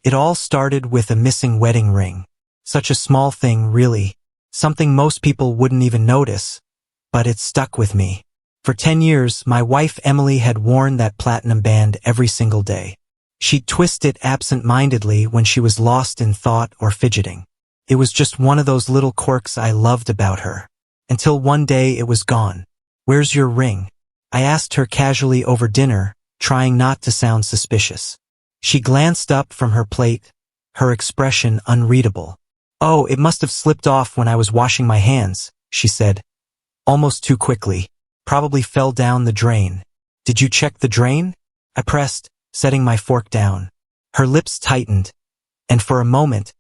It all started with a missing wedding ring. Such a small thing, really. Something most people wouldn't even notice. But it stuck with me. For 10 years, my wife Emily had worn that platinum band every single day. She'd twist it absent-mindedly when she was lost in thought or fidgeting. It was just one of those little quirks I loved about her. Until one day it was gone. "Where's your ring?" I asked her casually over dinner, trying not to sound suspicious. She glanced up from her plate, her expression unreadable. "Oh, it must have slipped off when I was washing my hands," she said, almost too quickly. "Probably fell down the drain." "Did you check the drain?" I pressed, setting my fork down. Her lips tightened, and for a moment,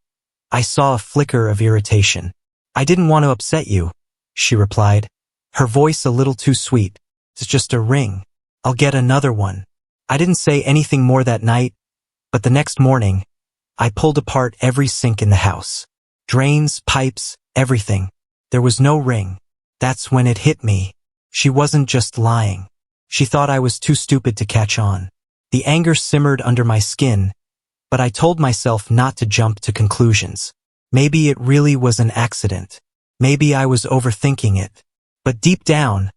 I saw a flicker of irritation. "I didn't want to upset you," she replied, her voice a little too sweet. "It's just a ring. I'll get another one." I didn't say anything more that night, but the next morning, I pulled apart every sink in the house. Drains, pipes, everything. There was no ring. That's when it hit me. She wasn't just lying. She thought I was too stupid to catch on. The anger simmered under my skin, but I told myself not to jump to conclusions. Maybe it really was an accident. Maybe I was overthinking it. But deep down,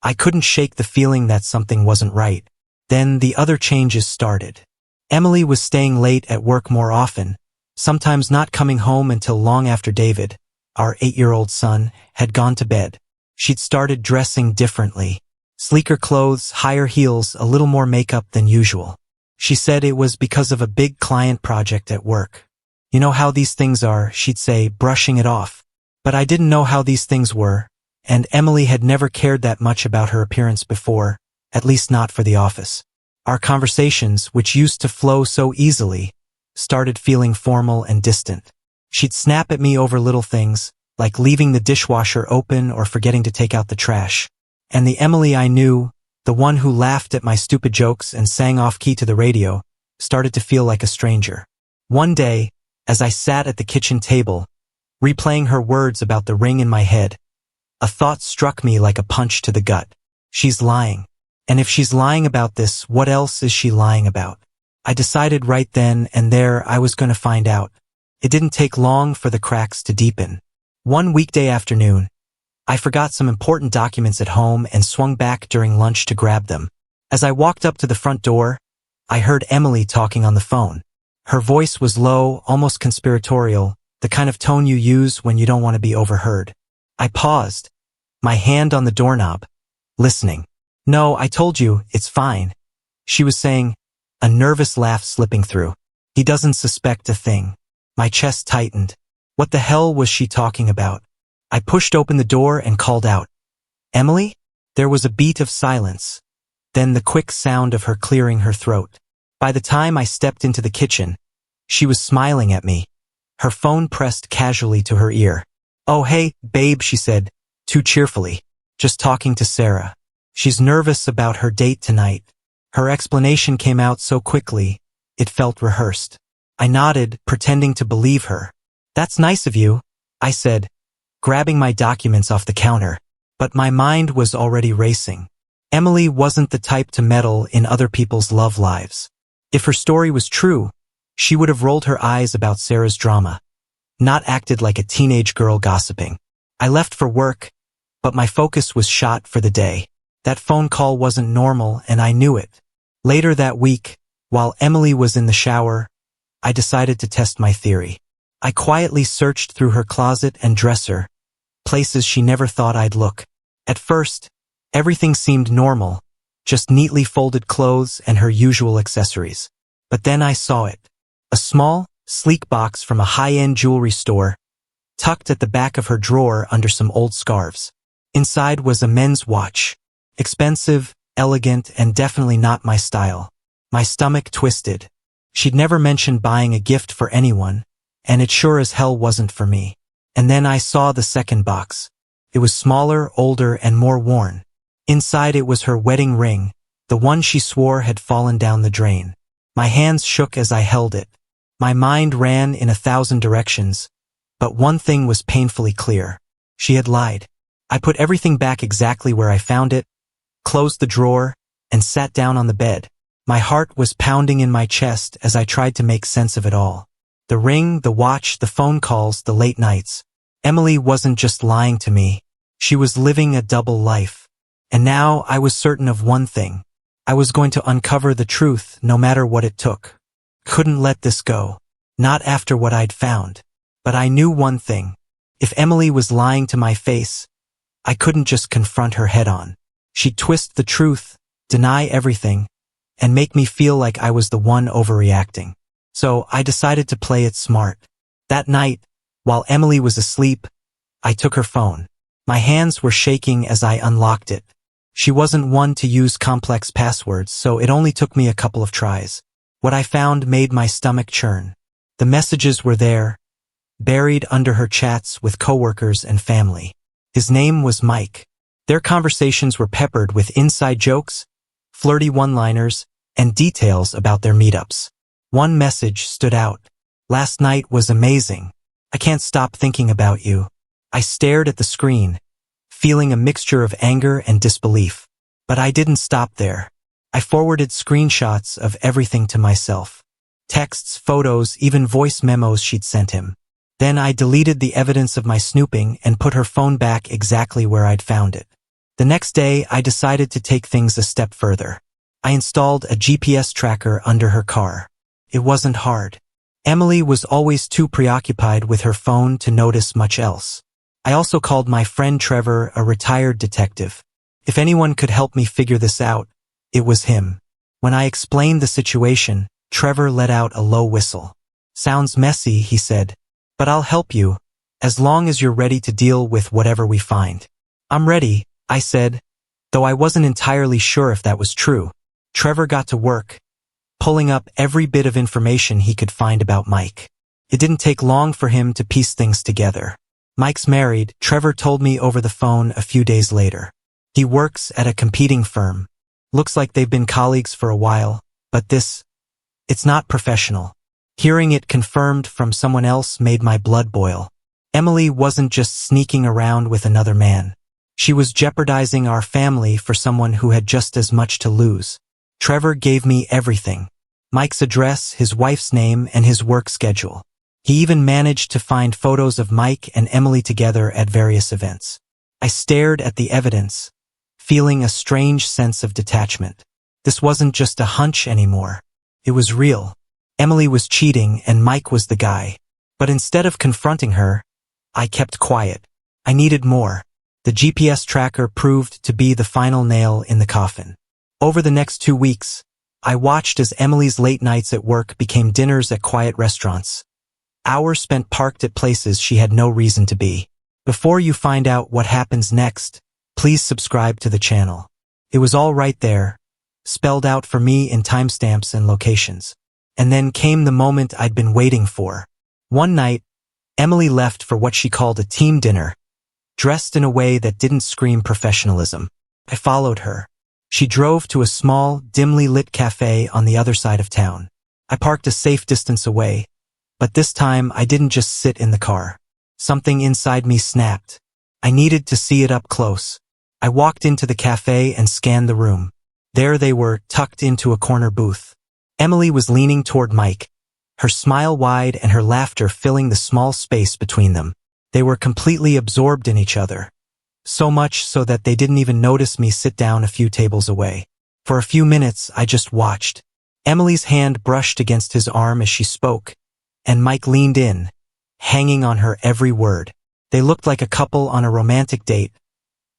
I couldn't shake the feeling that something wasn't right. Then the other changes started. Emily was staying late at work more often, sometimes not coming home until long after David, our 8-year-old son, had gone to bed. She'd started dressing differently. Sleeker clothes, higher heels, a little more makeup than usual. She said it was because of a big client project at work. "You know how these things are," she'd say, brushing it off. But I didn't know how these things were, and Emily had never cared that much about her appearance before, at least not for the office. Our conversations, which used to flow so easily, started feeling formal and distant. She'd snap at me over little things, like leaving the dishwasher open or forgetting to take out the trash. And the Emily I knew, the one who laughed at my stupid jokes and sang off-key to the radio, started to feel like a stranger. One day, as I sat at the kitchen table, replaying her words about the ring in my head, a thought struck me like a punch to the gut. She's lying. And if she's lying about this, what else is she lying about? I decided right then and there I was going to find out. It didn't take long for the cracks to deepen. One weekday afternoon, I forgot some important documents at home and swung back during lunch to grab them. As I walked up to the front door, I heard Emily talking on the phone. Her voice was low, almost conspiratorial, the kind of tone you use when you don't want to be overheard. I paused, my hand on the doorknob, listening. "No, I told you, it's fine," she was saying, a nervous laugh slipping through. "He doesn't suspect a thing." My chest tightened. What the hell was she talking about? I pushed open the door and called out, "Emily?" There was a beat of silence, then the quick sound of her clearing her throat. By the time I stepped into the kitchen, she was smiling at me, her phone pressed casually to her ear. "Oh hey, babe," she said, too cheerfully. "Just talking to Sarah. She's nervous about her date tonight." Her explanation came out so quickly, it felt rehearsed. I nodded, pretending to believe her. "That's nice of you," I said, grabbing my documents off the counter. But my mind was already racing. Emily wasn't the type to meddle in other people's love lives. If her story was true, she would have rolled her eyes about Sarah's drama, not acted like a teenage girl gossiping. I left for work, but my focus was shot for the day. That phone call wasn't normal, and I knew it. Later that week, while Emily was in the shower, I decided to test my theory. I quietly searched through her closet and dresser, places she never thought I'd look. At first, everything seemed normal, just neatly folded clothes and her usual accessories. But then I saw it. A small, sleek box from a high-end jewelry store, tucked at the back of her drawer under some old scarves. Inside was a men's watch. Expensive, elegant, and definitely not my style. My stomach twisted. She'd never mentioned buying a gift for anyone, and it sure as hell wasn't for me. And then I saw the second box. It was smaller, older, and more worn. Inside it was her wedding ring, the one she swore had fallen down the drain. My hands shook as I held it. My mind ran in 1,000 directions, but one thing was painfully clear. She had lied. I put everything back exactly where I found it, closed the drawer, and sat down on the bed. My heart was pounding in my chest as I tried to make sense of it all. The ring, the watch, the phone calls, the late nights. Emily wasn't just lying to me. She was living a double life. And now I was certain of one thing. I was going to uncover the truth no matter what it took. Couldn't let this go. Not after what I'd found. But I knew one thing. If Emily was lying to my face, I couldn't just confront her head on. She'd twist the truth, deny everything, and make me feel like I was the one overreacting. So I decided to play it smart. That night, while Emily was asleep, I took her phone. My hands were shaking as I unlocked it. She wasn't one to use complex passwords, so it only took me a couple of tries. What I found made my stomach churn. The messages were there, buried under her chats with coworkers and family. His name was Mike. Their conversations were peppered with inside jokes, flirty one-liners, and details about their meetups. One message stood out. "Last night was amazing. I can't stop thinking about you." I stared at the screen, feeling a mixture of anger and disbelief. But I didn't stop there. I forwarded screenshots of everything to myself. Texts, photos, even voice memos she'd sent him. Then I deleted the evidence of my snooping and put her phone back exactly where I'd found it. The next day, I decided to take things a step further. I installed a GPS tracker under her car. It wasn't hard. Emily was always too preoccupied with her phone to notice much else. I also called my friend Trevor, a retired detective. If anyone could help me figure this out, it was him. When I explained the situation, Trevor let out a low whistle. "Sounds messy," he said, "but I'll help you, as long as you're ready to deal with whatever we find." "I'm ready," I said, though I wasn't entirely sure if that was true. Trevor got to work, pulling up every bit of information he could find about Mike. It didn't take long for him to piece things together. Mike's married, Trevor told me over the phone a few days later. He works at a competing firm. Looks like they've been colleagues for a while, but it's not professional. Hearing it confirmed from someone else made my blood boil. Emily wasn't just sneaking around with another man. She was jeopardizing our family for someone who had just as much to lose. Trevor gave me everything. Mike's address, his wife's name, and his work schedule. He even managed to find photos of Mike and Emily together at various events. I stared at the evidence, feeling a strange sense of detachment. This wasn't just a hunch anymore. It was real. Emily was cheating and Mike was the guy. But instead of confronting her, I kept quiet. I needed more. The GPS tracker proved to be the final nail in the coffin. Over the next 2 weeks, I watched as Emily's late nights at work became dinners at quiet restaurants. Hours spent parked at places she had no reason to be. Before you find out what happens next, please subscribe to the channel. It was all right there, spelled out for me in timestamps and locations. And then came the moment I'd been waiting for. One night, Emily left for what she called a team dinner, dressed in a way that didn't scream professionalism. I followed her. She drove to a small, dimly lit cafe on the other side of town. I parked a safe distance away, but this time I didn't just sit in the car. Something inside me snapped. I needed to see it up close. I walked into the cafe and scanned the room. There they were, tucked into a corner booth. Emily was leaning toward Mike, her smile wide and her laughter filling the small space between them. They were completely absorbed in each other. So much so that they didn't even notice me sit down a few tables away. For a few minutes, I just watched. Emily's hand brushed against his arm as she spoke, and Mike leaned in, hanging on her every word. They looked like a couple on a romantic date,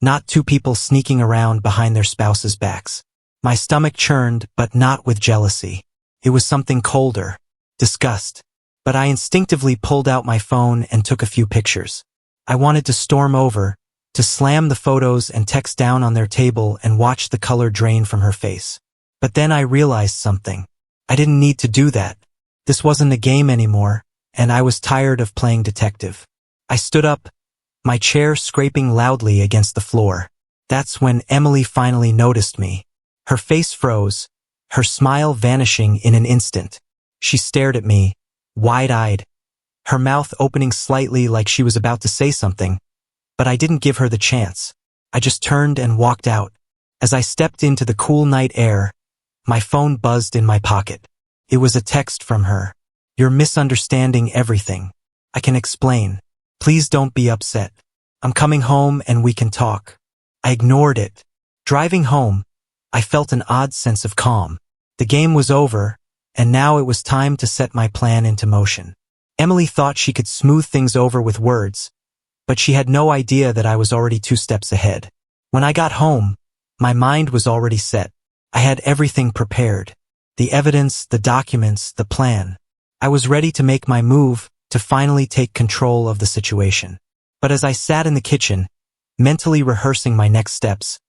not two people sneaking around behind their spouses' backs. My stomach churned, but not with jealousy. It was something colder, disgust. But I instinctively pulled out my phone and took a few pictures. I wanted to storm over, to slam the photos and text down on their table and watch the color drain from her face. But then I realized something. I didn't need to do that. This wasn't a game anymore, and I was tired of playing detective. I stood up, my chair scraping loudly against the floor. That's when Emily finally noticed me. Her face froze, her smile vanishing in an instant. She stared at me, wide-eyed, her mouth opening slightly like she was about to say something. But I didn't give her the chance. I just turned and walked out. As I stepped into the cool night air, My phone buzzed in my pocket. It was a text from her. "You're misunderstanding everything. I can explain. Please don't be upset. I'm coming home and we can talk." I ignored it. Driving home, I felt an odd sense of calm. The game was over, and now it was time to set my plan into motion. Emily thought she could smooth things over with words, but she had no idea that I was already 2 steps ahead. When I got home, my mind was already set. I had everything prepared. The evidence, the documents, the plan. I was ready to make my move, to finally take control of the situation. But as I sat in the kitchen, mentally rehearsing my next steps,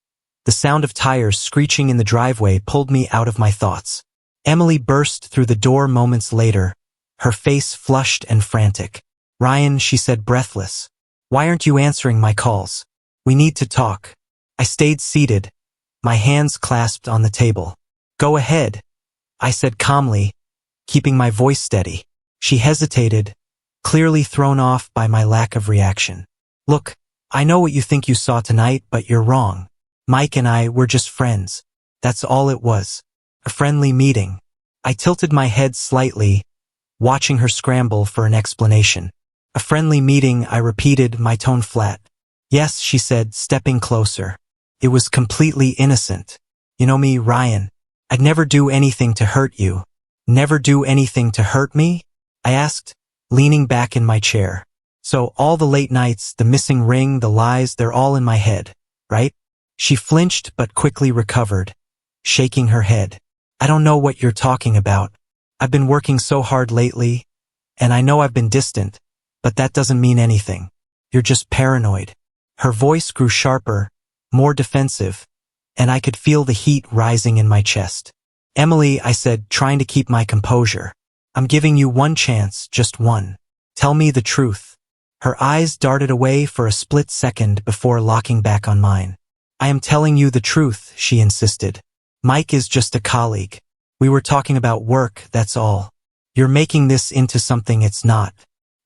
the sound of tires screeching in the driveway pulled me out of my thoughts. Emily burst through the door moments later, her face flushed and frantic. "Ryan," she said, breathless. "Why aren't you answering my calls? We need to talk." I stayed seated, my hands clasped on the table. "Go ahead," I said calmly, keeping my voice steady. She hesitated, clearly thrown off by my lack of reaction. "Look, I know what you think you saw tonight, but you're wrong. Mike and I were just friends. That's all it was. A friendly meeting." I tilted my head slightly, watching her scramble for an explanation. "A friendly meeting," I repeated, my tone flat. "Yes," she said, stepping closer. "It was completely innocent. You know me, Ryan. I'd never do anything to hurt you." "Never do anything to hurt me?" I asked, leaning back in my chair. "So all the late nights, the missing ring, the lies, they're all in my head, right?" She flinched but quickly recovered, shaking her head. "I don't know what you're talking about. I've been working so hard lately, and I know I've been distant, but that doesn't mean anything. You're just paranoid." Her voice grew sharper, more defensive, and I could feel the heat rising in my chest. "Emily," I said, trying to keep my composure, "I'm giving you one chance, just one. Tell me the truth." Her eyes darted away for a split second before locking back on mine. "I am telling you the truth," she insisted. "Mike is just a colleague. We were talking about work, that's all. You're making this into something it's not."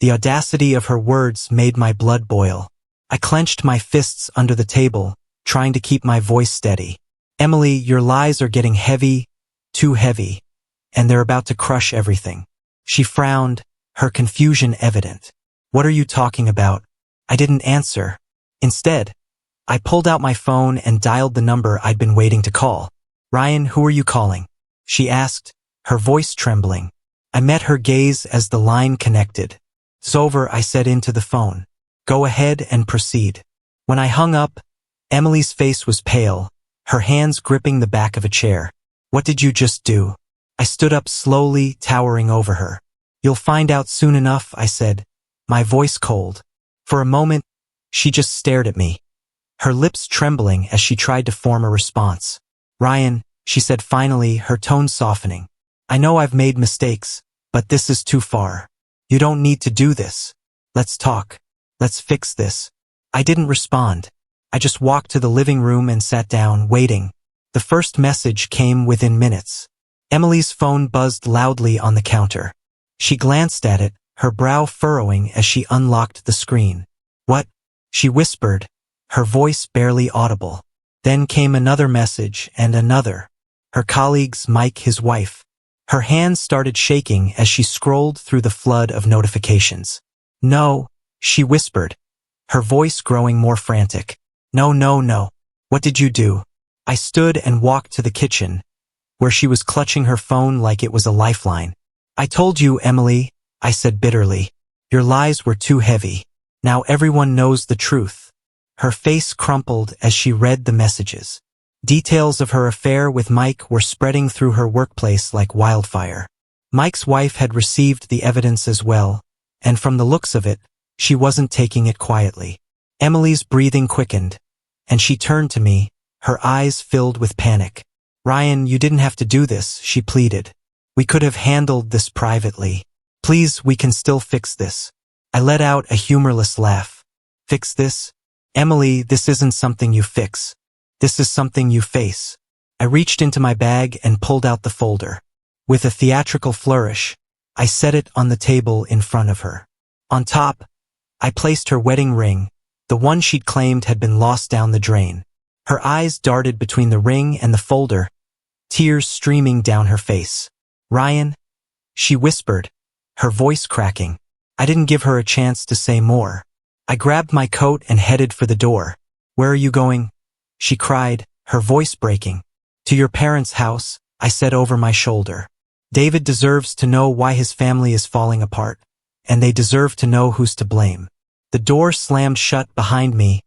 The audacity of her words made my blood boil. I clenched my fists under the table, trying to keep my voice steady. "Emily, your lies are getting heavy, too heavy, and they're about to crush everything." She frowned, her confusion evident. "What are you talking about?" I didn't answer. Instead, I pulled out my phone and dialed the number I'd been waiting to call. "Ryan, who are you calling?" she asked, her voice trembling. I met her gaze as the line connected. "It's over," I said into the phone. "Go ahead and proceed." When I hung up, Emily's face was pale, her hands gripping the back of a chair. "What did you just do?" I stood up slowly, towering over her. "You'll find out soon enough," I said, my voice cold. For a moment, she just stared at me, her lips trembling as she tried to form a response. "Ryan," she said finally, her tone softening. "I know I've made mistakes, but this is too far. You don't need to do this. Let's talk. Let's fix this." I didn't respond. I just walked to the living room and sat down, waiting. The first message came within minutes. Emily's phone buzzed loudly on the counter. She glanced at it, her brow furrowing as she unlocked the screen. "What?" she whispered, her voice barely audible. Then came another message and another. Her colleague's Mike, his wife. Her hands started shaking as she scrolled through the flood of notifications. "No," she whispered, her voice growing more frantic. "No, no, no. What did you do?" I stood and walked to the kitchen, where she was clutching her phone like it was a lifeline. "I told you, Emily," I said bitterly. "Your lies were too heavy. Now everyone knows the truth." Her face crumpled as she read the messages. Details of her affair with Mike were spreading through her workplace like wildfire. Mike's wife had received the evidence as well, and from the looks of it, she wasn't taking it quietly. Emily's breathing quickened, and she turned to me, her eyes filled with panic. "Ryan, you didn't have to do this," she pleaded. "We could have handled this privately. Please, we can still fix this." I let out a humorless laugh. "Fix this? Emily, this isn't something you fix. This is something you face." I reached into my bag and pulled out the folder. With a theatrical flourish, I set it on the table in front of her. On top, I placed her wedding ring, the one she'd claimed had been lost down the drain. Her eyes darted between the ring and the folder, tears streaming down her face. "Ryan," she whispered, her voice cracking. I didn't give her a chance to say more. I grabbed my coat and headed for the door. "Where are you going?" she cried, her voice breaking. "To your parents' house," I said over my shoulder. "David deserves to know why his family is falling apart, and they deserve to know who's to blame." The door slammed shut behind me,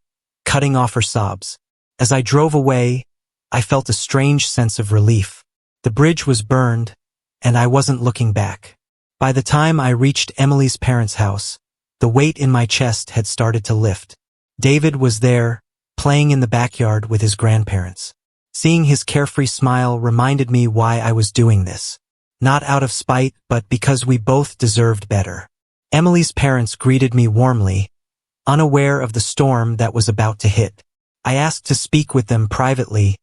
cutting off her sobs. As I drove away, I felt a strange sense of relief. The bridge was burned, and I wasn't looking back. By the time I reached Emily's parents' house, the weight in my chest had started to lift. David was there, playing in the backyard with his grandparents. Seeing his carefree smile reminded me why I was doing this. Not out of spite, but because we both deserved better. Emily's parents greeted me warmly, unaware of the storm that was about to hit. I asked to speak with them privately,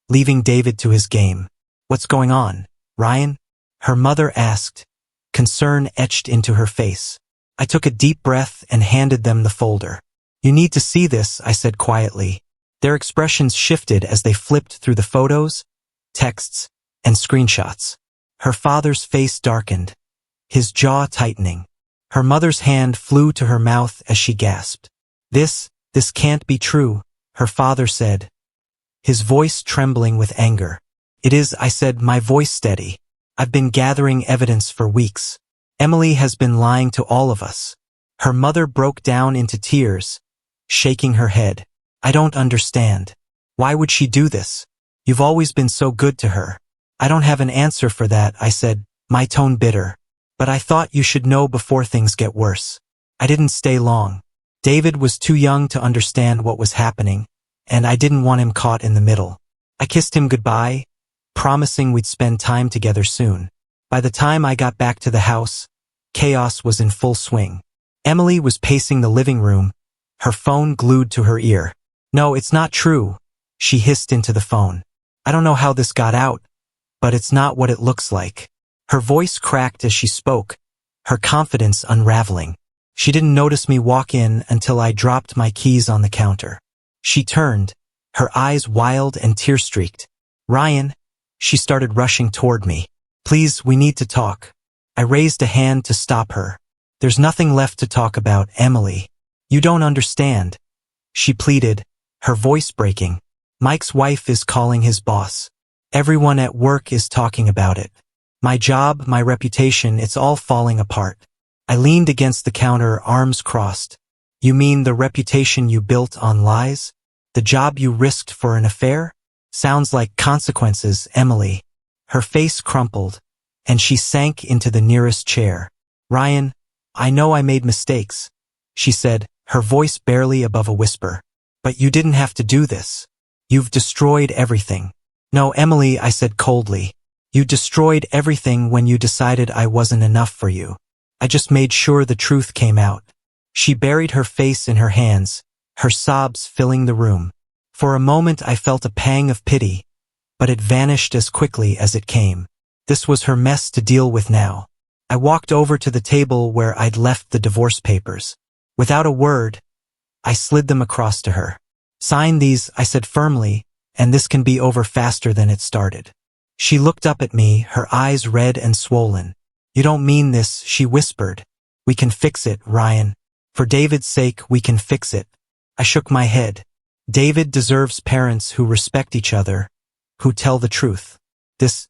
leaving David to his game. "What's going on, Ryan?" her mother asked, concern etched into her face. I took a deep breath and handed them the folder. "You need to see this," I said quietly. Their expressions shifted as they flipped through the photos, texts, and screenshots. Her father's face darkened, his jaw tightening. Her mother's hand flew to her mouth as she gasped. This can't be true," her father said, his voice trembling with anger. "It is," I said, my voice steady. "I've been gathering evidence for weeks. Emily has been lying to all of us." Her mother broke down into tears, shaking her head. "I don't understand. Why would she do this? You've always been so good to her." "I don't have an answer for that," I said, my tone bitter. "But I thought you should know before things get worse." I didn't stay long. David was too young to understand what was happening, and I didn't want him caught in the middle. I kissed him goodbye, promising we'd spend time together soon. By the time I got back to the house, chaos was in full swing. Emily was pacing the living room, her phone glued to her ear. "No, it's not true," she hissed into the phone. "I don't know how this got out, but it's not what it looks like." Her voice cracked as she spoke, her confidence unraveling. She didn't notice me walk in until I dropped my keys on the counter. She turned, her eyes wild and tear-streaked. "Ryan," she started rushing toward me. "Please, we need to talk." I raised a hand to stop her. "There's nothing left to talk about, Emily. You don't understand," she pleaded, her voice breaking. "Mike's wife is calling his boss. Everyone at work is talking about it. My job, my reputation, it's all falling apart." I leaned against the counter, arms crossed. "You mean the reputation you built on lies? The job you risked for an affair? Sounds like consequences, Emily." Her face crumpled, and she sank into the nearest chair. "Ryan, I know I made mistakes," she said, her voice barely above a whisper. "But you didn't have to do this. You've destroyed everything." "No, Emily," I said coldly. "You destroyed everything when you decided I wasn't enough for you. I just made sure the truth came out." She buried her face in her hands, her sobs filling the room. For a moment I felt a pang of pity, but it vanished as quickly as it came. This was her mess to deal with now. I walked over to the table where I'd left the divorce papers. Without a word, I slid them across to her. "Sign these," I said firmly, "and this can be over faster than it started." She looked up at me, her eyes red and swollen. "You don't mean this," she whispered. "We can fix it, Ryan. For David's sake, we can fix it." I shook my head. David deserves parents who respect each other, who tell the truth. This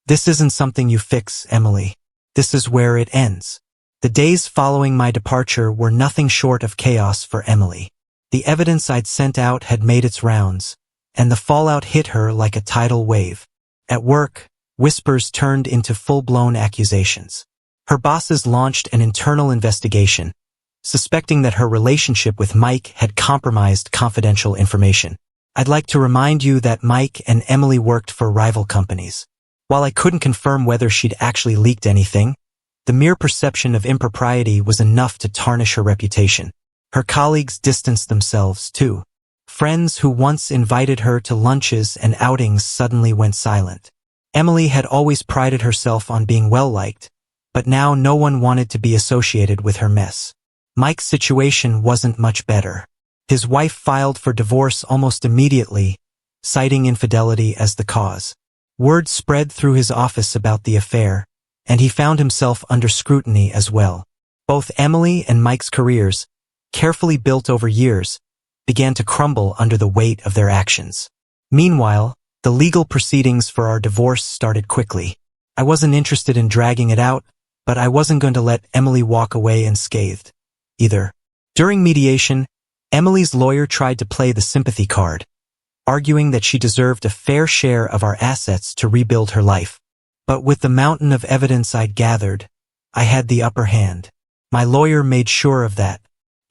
isn't something you fix, Emily. This is where it ends. The days following my departure were nothing short of chaos for Emily. The evidence I'd sent out had made its rounds, and the fallout hit her like a tidal wave. At work, whispers turned into full-blown accusations. Her bosses launched an internal investigation, suspecting that her relationship with Mike had compromised confidential information. I'd like to remind you that Mike and Emily worked for rival companies. While I couldn't confirm whether she'd actually leaked anything, the mere perception of impropriety was enough to tarnish her reputation. Her colleagues distanced themselves, too. Friends who once invited her to lunches and outings suddenly went silent. Emily had always prided herself on being well-liked, but now no one wanted to be associated with her mess. Mike's situation wasn't much better. His wife filed for divorce almost immediately, citing infidelity as the cause. Word spread through his office about the affair, and he found himself under scrutiny as well. Both Emily and Mike's careers, carefully built over years, began to crumble under the weight of their actions. Meanwhile, the legal proceedings for our divorce started quickly. I wasn't interested in dragging it out, but I wasn't going to let Emily walk away unscathed, either. During mediation, Emily's lawyer tried to play the sympathy card, arguing that she deserved a fair share of our assets to rebuild her life. But with the mountain of evidence I'd gathered, I had the upper hand. My lawyer made sure of that.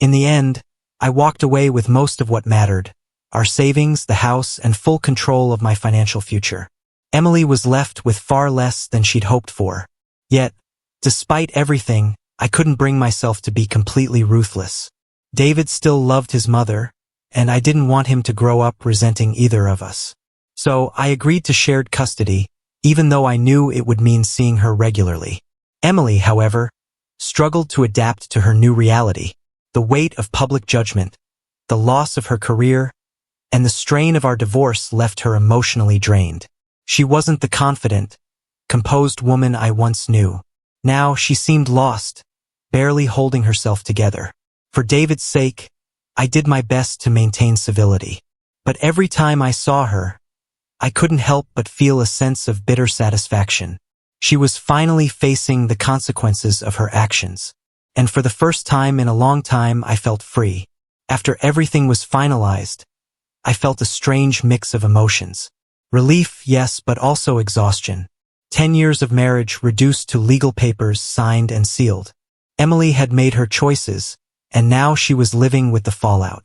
In the end, I walked away with most of what mattered: our savings, the house, and full control of my financial future. Emily was left with far less than she'd hoped for. Yet, despite everything, I couldn't bring myself to be completely ruthless. David still loved his mother, and I didn't want him to grow up resenting either of us. So I agreed to shared custody, even though I knew it would mean seeing her regularly. Emily, however, struggled to adapt to her new reality: the weight of public judgment, the loss of her career, and the strain of our divorce left her emotionally drained. She wasn't the confident, composed woman I once knew. Now she seemed lost, barely holding herself together. For David's sake, I did my best to maintain civility. But every time I saw her, I couldn't help but feel a sense of bitter satisfaction. She was finally facing the consequences of her actions. And for the first time in a long time, I felt free. After everything was finalized, I felt a strange mix of emotions. Relief, yes, but also exhaustion. 10 years of marriage reduced to legal papers signed and sealed. Emily had made her choices, and now she was living with the fallout.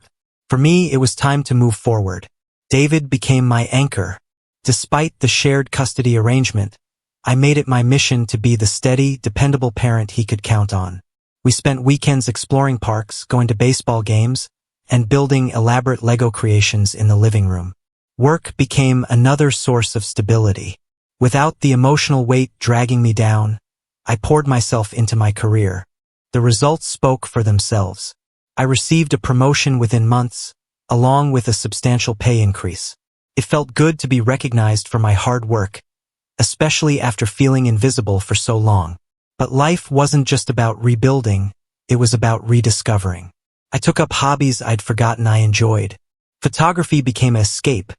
For me, it was time to move forward. David became my anchor. Despite the shared custody arrangement, I made it my mission to be the steady, dependable parent he could count on. We spent weekends exploring parks, going to baseball games, and building elaborate Lego creations in the living room. Work became another source of stability. Without the emotional weight dragging me down, I poured myself into my career. The results spoke for themselves. I received a promotion within months, along with a substantial pay increase. It felt good to be recognized for my hard work, especially after feeling invisible for so long. But life wasn't just about rebuilding, it was about rediscovering. I took up hobbies I'd forgotten I enjoyed. Photography became an escape,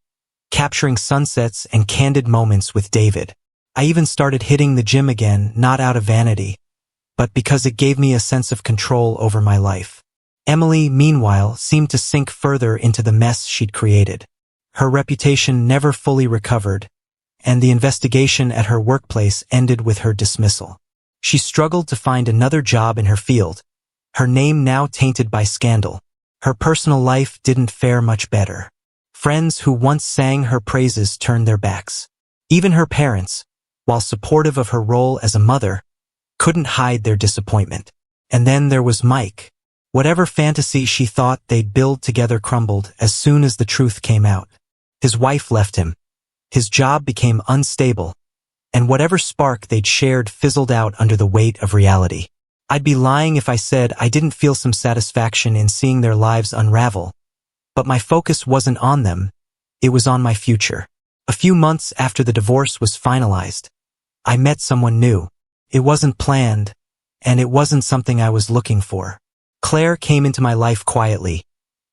capturing sunsets and candid moments with David. I even started hitting the gym again, not out of vanity, but because it gave me a sense of control over my life. Emily, meanwhile, seemed to sink further into the mess she'd created. Her reputation never fully recovered, and the investigation at her workplace ended with her dismissal. She struggled to find another job in her field, her name now tainted by scandal. Her personal life didn't fare much better. Friends who once sang her praises turned their backs. Even her parents, while supportive of her role as a mother, couldn't hide their disappointment. And then there was Mike. Whatever fantasy she thought they'd build together crumbled as soon as the truth came out. His wife left him. His job became unstable, and whatever spark they'd shared fizzled out under the weight of reality. I'd be lying if I said I didn't feel some satisfaction in seeing their lives unravel. But my focus wasn't on them, it was on my future. A few months after the divorce was finalized, I met someone new. It wasn't planned, and it wasn't something I was looking for. Claire came into my life quietly,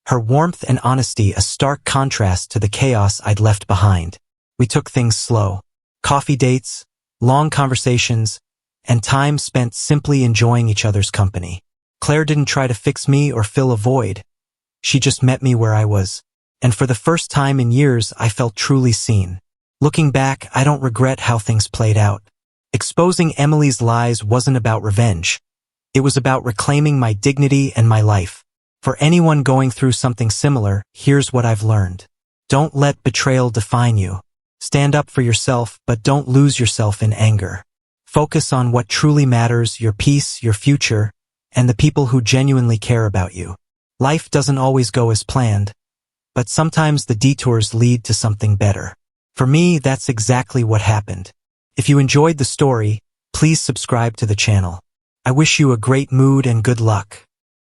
her warmth and honesty a stark contrast to the chaos I'd left behind. We took things slow. Coffee dates, long conversations, and time spent simply enjoying each other's company. Claire didn't try to fix me or fill a void. She just met me where I was. And for the first time in years, I felt truly seen. Looking back, I don't regret how things played out. Exposing Emily's lies wasn't about revenge. It was about reclaiming my dignity and my life. For anyone going through something similar, here's what I've learned. Don't let betrayal define you. Stand up for yourself, but don't lose yourself in anger. Focus on what truly matters: your peace, your future, and the people who genuinely care about you. Life doesn't always go as planned, but sometimes the detours lead to something better. For me, that's exactly what happened. If you enjoyed the story, please subscribe to the channel. I wish you a great mood and good luck.